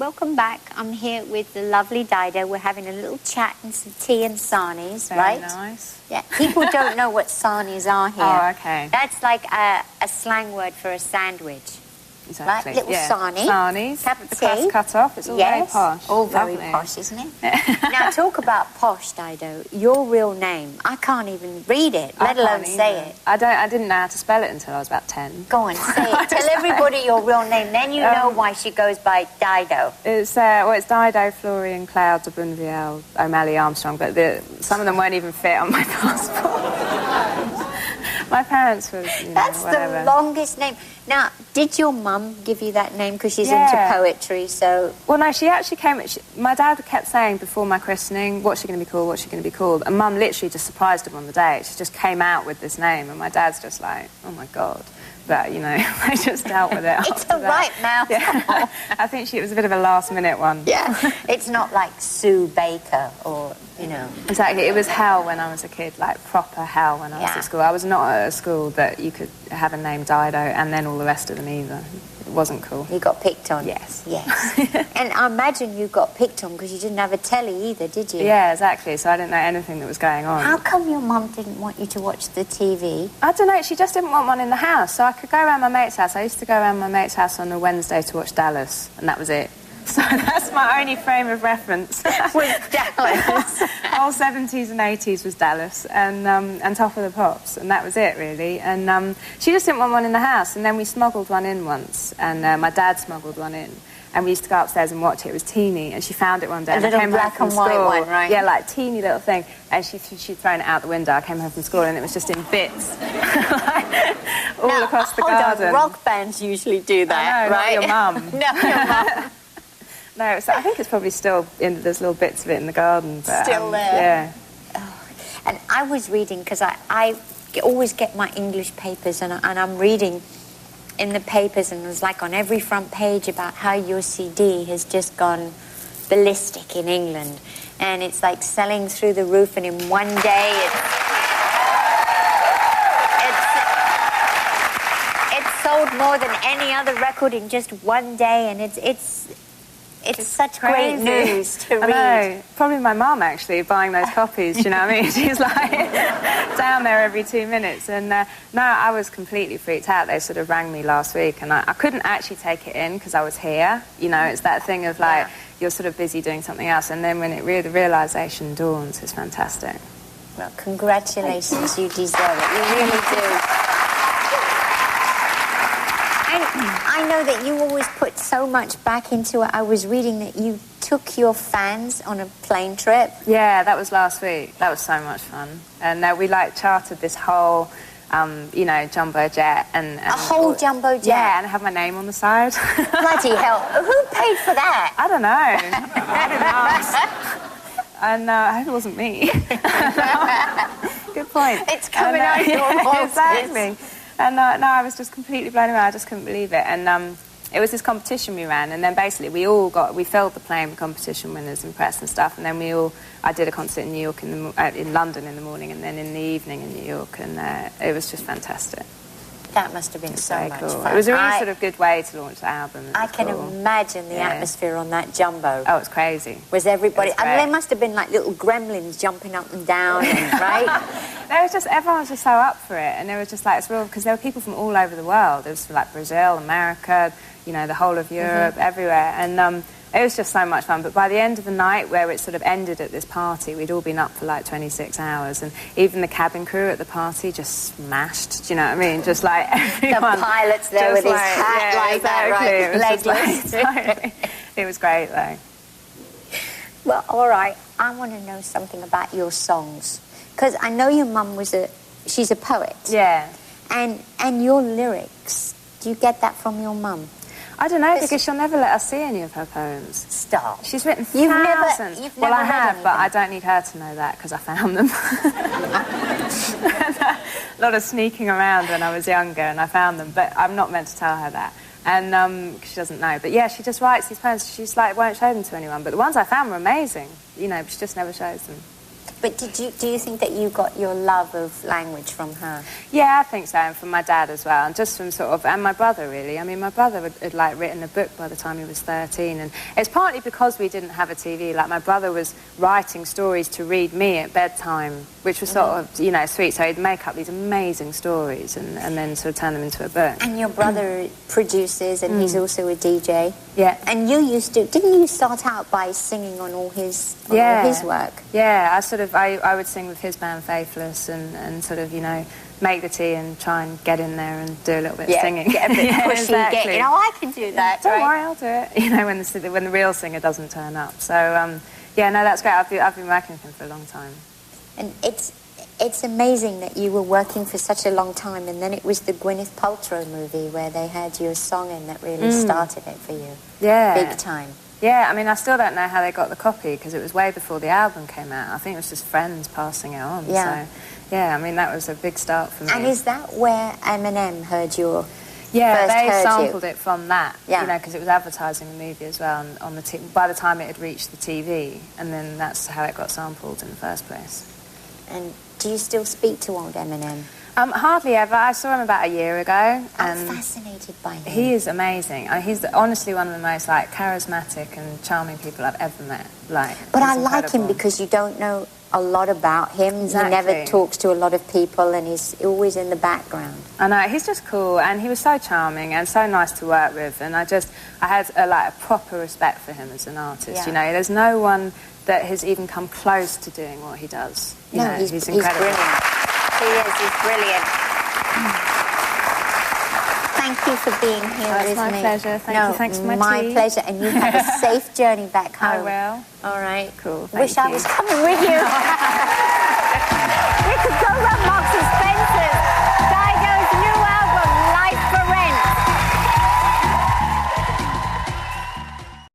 welcome back. I'm here with the lovely Dido. We're having a little chat and some tea and sarnies, right? Very nice. Yeah, people don't know what sarnies are here. Oh, okay. That's like a slang word for a sandwich. Exactly. Right? Little sarnie. Sarnies. Cup of The tea. crust cut off. It's all very posh. All very Lovely. posh, isn't it? Now, talk about posh, Dido. Your real name. I can't even read it, let alone say it. I didn't know how to spell it until I was about 10. Go on, say it. Tell everybody your real name, then you know why she goes by Dido. It's it's Dido, Florian, Cloud, Bunviel, O'Malley, Armstrong, but some of them won't even fit on my passport. My parents was, That's whatever. the longest name. Now, did your mum give you that name because she's into poetry, so... Well, no, she actually came... my dad kept saying before my christening, what's she going to be called, what's she going to be called? And Mum literally just surprised him on the day. She just came out with this name, and my dad's just like, oh, my God. But, I just dealt with it. It's a right mouth. Yeah. I think it was a bit of a last-minute one. Yeah. It's not like Sue Baker or, Exactly. It was hell when I was a kid, like proper hell when I was at school. I was not at a school that you could have a name Dido and then all the rest of them either. It wasn't cool. You got picked on? Yes. Yes. And I imagine you got picked on because you didn't have a telly either, did you? Yeah, exactly. So I didn't know anything that was going on. How come your mum didn't want you to watch the TV? I don't know. She just didn't want one in the house. So I could go around my mate's house. I used to go around my mate's house on a Wednesday to watch Dallas, and that was it. So that's my only frame of reference. Was Dallas. Whole 70s and 80s was Dallas and Top of the Pops, and that was it, really. And she just didn't want one in the house, and then we smuggled one in once, and my dad smuggled one in. And we used to go upstairs and watch it. It was teeny, and she found it one day. A little black and white one, right? Yeah, like teeny little thing. And she'd thrown it out the window. I came home from school, and it was just in bits, all across the garden. Rock bands usually do that, right? Not your mum. No, your mum. No, I think it's probably still there's little bits of it in the garden. But, still there. Yeah. Oh. And I was reading, because I always get my English papers, and I'm reading in the papers, and it was like on every front page about how your CD has just gone ballistic in England. And it's like selling through the roof, and in one day it's sold more than any other record in just one day, and it's such great news to read. I know. Probably my mum, actually, buying those copies, do you know what I mean? She's like down there every 2 minutes. And no, I was completely freaked out. They sort of rang me last week, and I couldn't actually take it in because I was here. It's that thing of like, you're sort of busy doing something else, and then when the realisation dawns, it's fantastic. Well, congratulations, you deserve it. You really do. I know that you always put so much back into it. I was reading that you took your fans on a plane trip. Yeah, that was last week. That was so much fun. And we chartered this whole, jumbo jet. And a whole jumbo jet? Yeah, and I have my name on the side. Bloody hell. Who paid for that? I don't know. I didn't ask. And I hope it wasn't me. Good point. It's coming out your mouth. Exactly. And no, I was just completely blown away. I just couldn't believe it. And it was this competition we ran, and then basically we filled the plane with competition winners and press and stuff, and then I did a concert in New York in London in the morning, and then in the evening in New York, and it was just fantastic. That must have been so much fun. It was a really sort of good way to launch the album. I can imagine the atmosphere on that jumbo. Oh, it's crazy. Was everybody... they must have been like little gremlins jumping up and down, right? Everyone was just so up for it, and it was just like, it's real, because there were people from all over the world. There was like Brazil, America, the whole of Europe, everywhere, and it was just so much fun. But by the end of the night, where it sort of ended at this party, we'd all been up for like 26 hours, and even the cabin crew at the party just smashed, do you know what I mean? Just like everyone. The pilot's there with his hat like that, right? Legless. It was great, though. Well, all right, I want to know something about your songs. Because I know your mum she's a poet. Yeah. And your lyrics, do you get that from your mum? I don't know, because she'll never let us see any of her poems. Stop. She's written thousands. You've never I have, anything. but I don't need her to know that, because I found them. A lot of sneaking around when I was younger, and I found them, but I'm not meant to tell her that. And cause she doesn't know. But yeah, she just writes these poems. She's like, won't show them to anyone. But the ones I found were amazing. But she just never shows them. But do you think that you got your love of language from her? Yeah, I think so, and from my dad as well, and just from sort of, and my brother really. I mean, my brother had like written a book by the time he was 13, and it's partly because we didn't have a TV. Like my brother was writing stories to read me at bedtime, which was sort of, you know, sweet. So he'd make up these amazing stories and then sort of turn them into a book. And your brother produces, and he's also a DJ. Yeah. And you used to, didn't you start out by singing on all his work? Yeah, I would sing with his band Faithless and sort of, you know, make the tea and try and get in there and do a little bit of singing. Get a bit pushy, exactly. you know, I can do that. Don't worry, I'll do it. You know, when the real singer doesn't turn up. So, yeah, no, that's great. I've been working with him for a long time. And it's amazing that you were working for such a long time, and then it was the Gwyneth Paltrow movie where they had your song in that really started it for you. Yeah. Big time. Yeah, I mean, I still don't know how they got the copy because it was way before the album came out. I think it was just friends passing it on. Yeah. So, yeah, I mean, that was a big start for me. And is that where Eminem heard your... Yeah, first they heard sampled it from that, Yeah. you know, because it was advertising the movie as well and on the by the time it had reached the TV, and then that's how it got sampled in the first place. And do you still speak to old Eminem? Hardly ever. I saw him about a year ago. I'm fascinated by him. He is amazing. I mean, he's honestly one of the most like charismatic and charming people I've ever met. Like, but I like him because you don't know a lot about him. Exactly. He never talks to a lot of people, and he's always in the background. I know, he's just cool, and he was so charming and so nice to work with, and I had a proper respect for him as an artist. Yeah. You know, there's no one that has even come close to doing what he does. You know, he's incredible. He's brilliant. He is. He's brilliant. Thank you for being here with me. It's my pleasure. Thank you. Thanks for my tea. pleasure. And you have a safe journey back home. I will. All right. Cool. Wish I was coming with you.